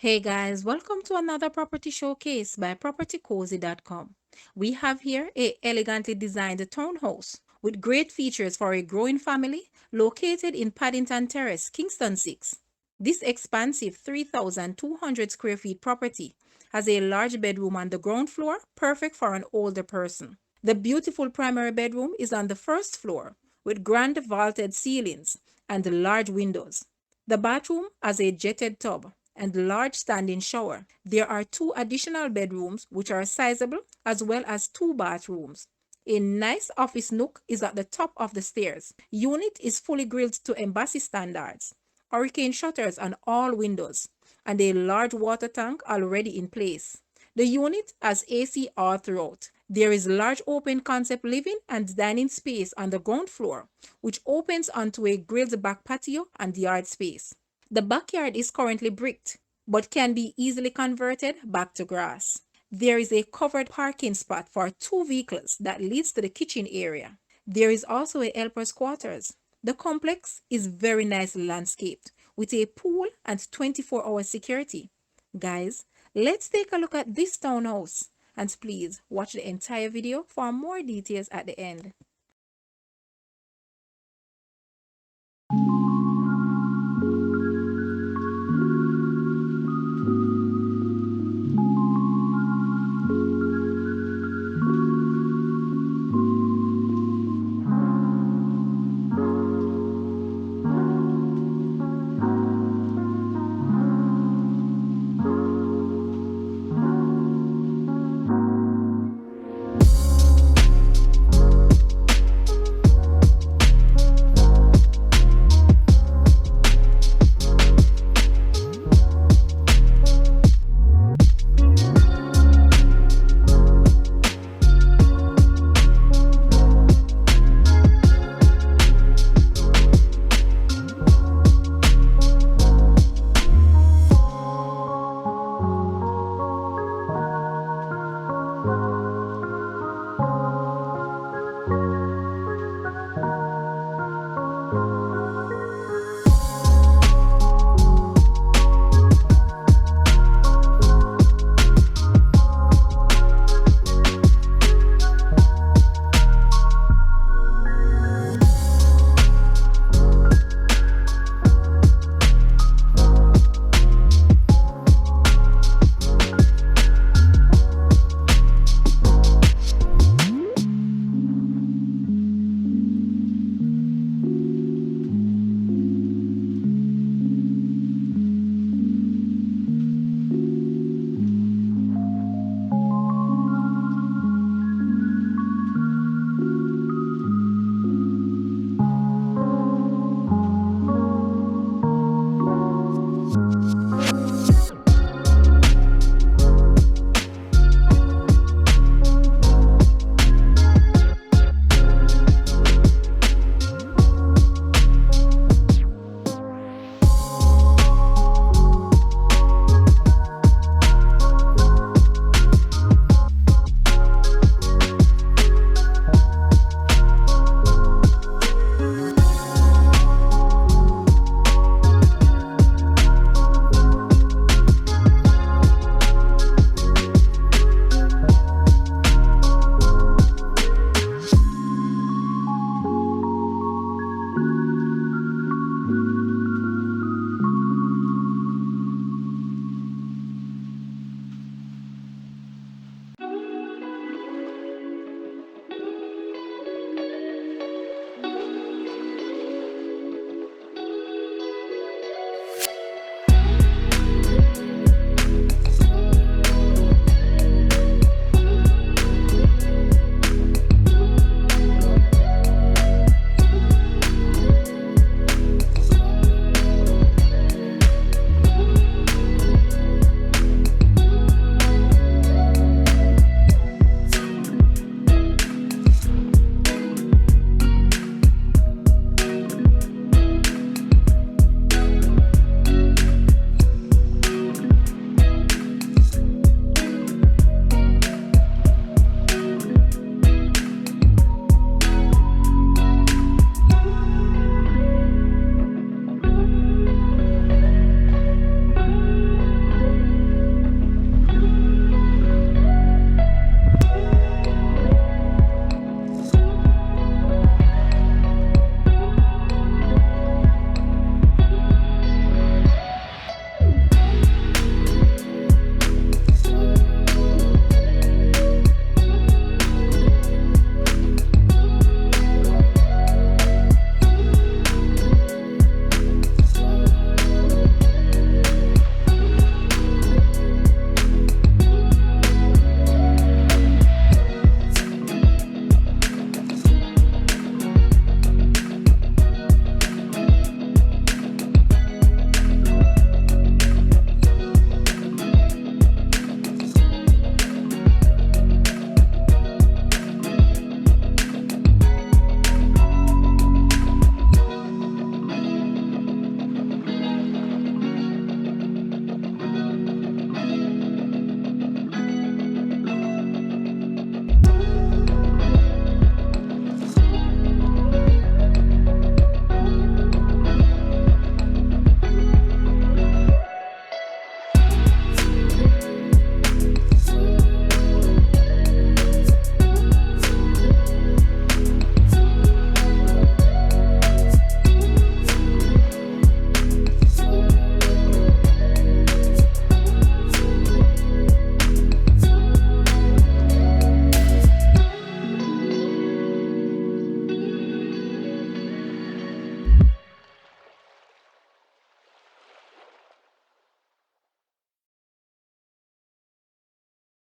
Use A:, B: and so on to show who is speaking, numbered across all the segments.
A: Hey guys, welcome to another property showcase by propertycozy.com. We have here a elegantly designed townhouse with great features for a growing family located in Paddington Terrace, Kingston 6. This expansive 3,200 square feet property has a large bedroom on the ground floor, perfect for an older person. The beautiful primary bedroom is on the first floor with grand vaulted ceilings and large windows. The bathroom has a jetted tub and large standing shower. There are two additional bedrooms which are sizable as well as two bathrooms. A nice office nook is at the top of the stairs. Unit is fully grilled to embassy standards. Hurricane shutters on all windows and a large water tank already in place. The unit has AC all throughout. There is large open concept living and dining space on the ground floor, which opens onto a grilled back patio and yard space. The backyard is currently bricked, but can be easily converted back to grass. There is a covered parking spot for two vehicles that leads to the kitchen area. There is also a helper's quarters. The complex is very nicely landscaped with a pool and 24-hour security. Guys, let's take a look at this townhouse and please watch the entire video for more details at the end.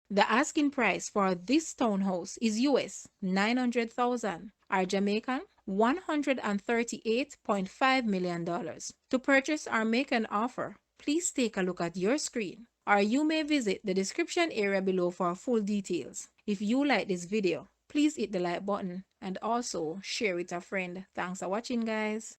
A: The asking price for this townhouse is US 900,000 or Jamaican $138.5 million. To purchase or make an offer, please take a look at your screen, or you may visit the description area below for full details. If you like this video, please hit the like button and also share with a friend. Thanks for watching, guys.